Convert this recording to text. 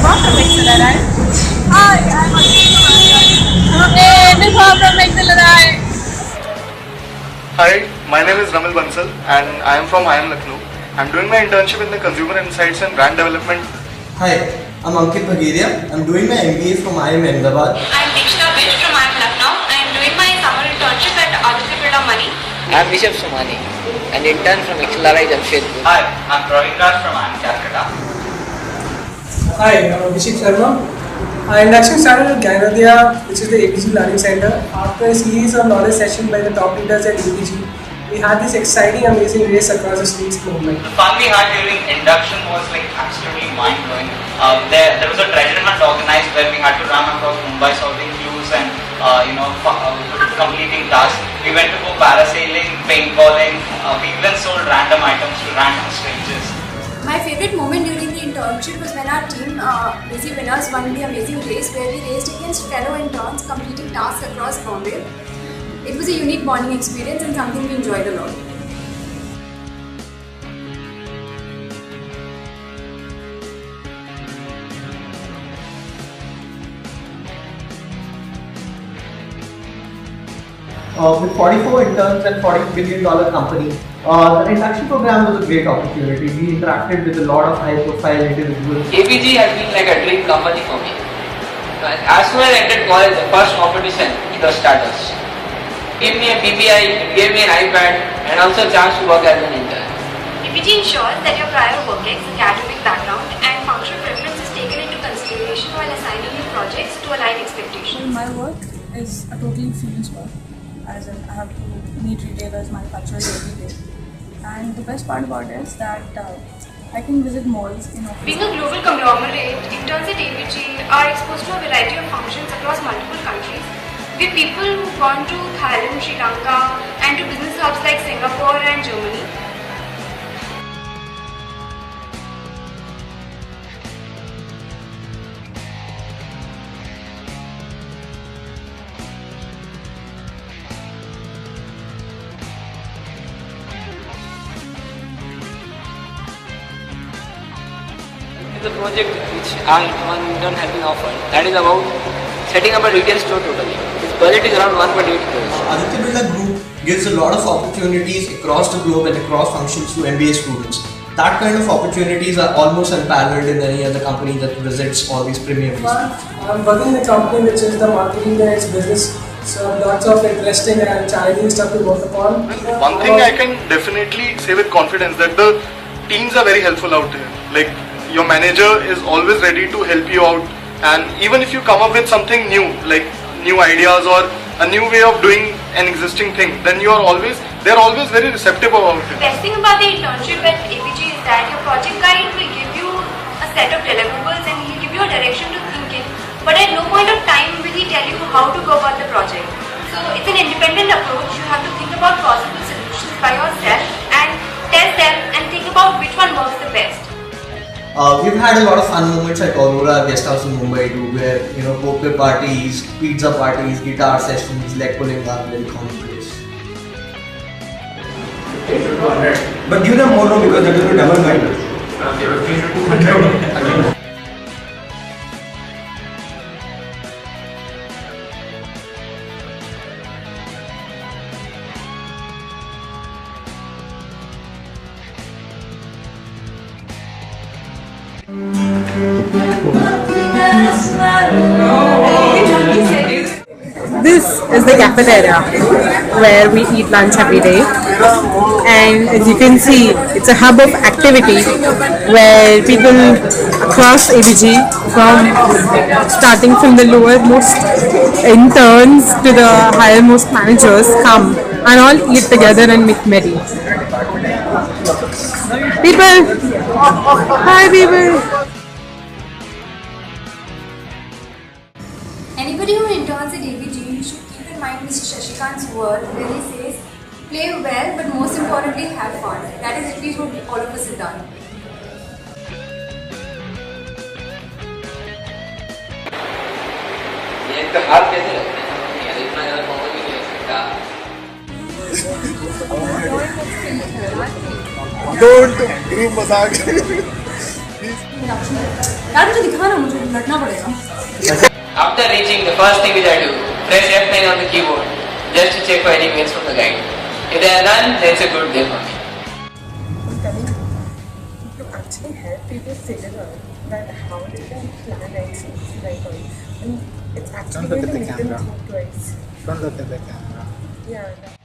Nipah from XLRI. Hi, I'm Nipah from XLRI. Hi, my name is Ramil Bansal and I am from IIM Lucknow. I'm doing my internship in the Consumer Insights and Brand Development. Hi, I'm Ankit Bhageria. I'm doing my MBA from IIM Ahmedabad. I'm Dikshita Bish from IIM Lucknow. I am doing my summer internship at Aditya Birla Money. I'm Rishabh Somani, an intern from XLRI Jamshedpur. Hi, I'm Praveen Raj from IIM Calcutta. Hi, I'm Abhishek Sharma. Our induction started at Gyanodia, which is the ABG Learning Center. After a series of knowledge sessions by the top leaders at ABG, we had this exciting, amazing race across the streets movement. The fun we had during induction was absolutely mind-blowing. There was a treasure hunt organized where we had to run across Mumbai solving clues and completing tasks. We went to go parasailing, paintballing. We even sold random items to random strangers. My favorite moment during the internship was when our team, Busy Winners, won the amazing race where we raced against fellow interns completing tasks across Bombay. It was a unique bonding experience and something we enjoyed a lot. With 44 interns and $40 billion company, the induction program was a great opportunity. We interacted with a lot of high-profile individuals. ABG has been like a dream company for me. As soon as I entered college, the first competition, it was Stardust. Gave me a PPI, gave me an iPad, and also a chance to work as an intern. ABG ensures that your prior work ex, academic background, and functional preference is taken into consideration while assigning you projects to align expectations. My work is a totally freelance work, as in I have to meet retailers, manufacturers every day. And the best part about it is that I can visit malls in office. Being a global conglomerate, interns at ABG are exposed to a variety of functions across multiple countries. We have people who've gone to Thailand, Sri Lanka, and to business hubs like Singapore and Germany. The project which our intern has been offered, that is about setting up a retail store totally. Its budget is around 1.8 crores. Aditya Birla Group gives a lot of opportunities across the globe and across functions to MBA students. That kind of opportunities are almost unparalleled in any other company that visits all these premier places. I'm working in a company which is the marketing and its business. So lots of interesting and challenging stuff to work upon. One thing I can definitely say with confidence that the teams are very helpful out here. Your manager is always ready to help you out, and even if you come up with something new, like new ideas or a new way of doing an existing thing, then they're always very receptive about it. The best thing about the internship at ABG is that your project guide will give you a set of deliverables and he'll give you a direction to think in, but at no point of time will he tell you how to go about the project. So it's an independent approach. You have to think about possible solutions by yourself and test them and think about which one works the best. We've had a lot of fun moments at Aurora Guest House in Mumbai too, where poker parties, pizza parties, guitar sessions, leg pulling are very commonplace. But give them more room because that will be double minded. This is the cafeteria where we eat lunch every day, and as you can see, it's a hub of activity where people across ABG, starting from the lowermost interns to the highermost managers, come and all eat together and make merry. Hi people! Anybody who interns at ABG should keep in mind Mr. Shashikant's word where he says, play well but most importantly have fun. That is at least what all of us have done. ये तो हाल कैसे लगते हैं? यार इतना ज़्यादा common भी नहीं हो सकता. Don't group massage. Induction यार मुझे दिखा ना, मुझे लड़ना पड़ेगा. After reaching, the first thing which I do, press F9 on the keyboard just to check for any mails from the guide. If they are done, then it's a good day for me. I'm telling you, to actually help people figure out that how they can plan exams like and it's actually going to make them think twice. Don't look at the camera. Yeah.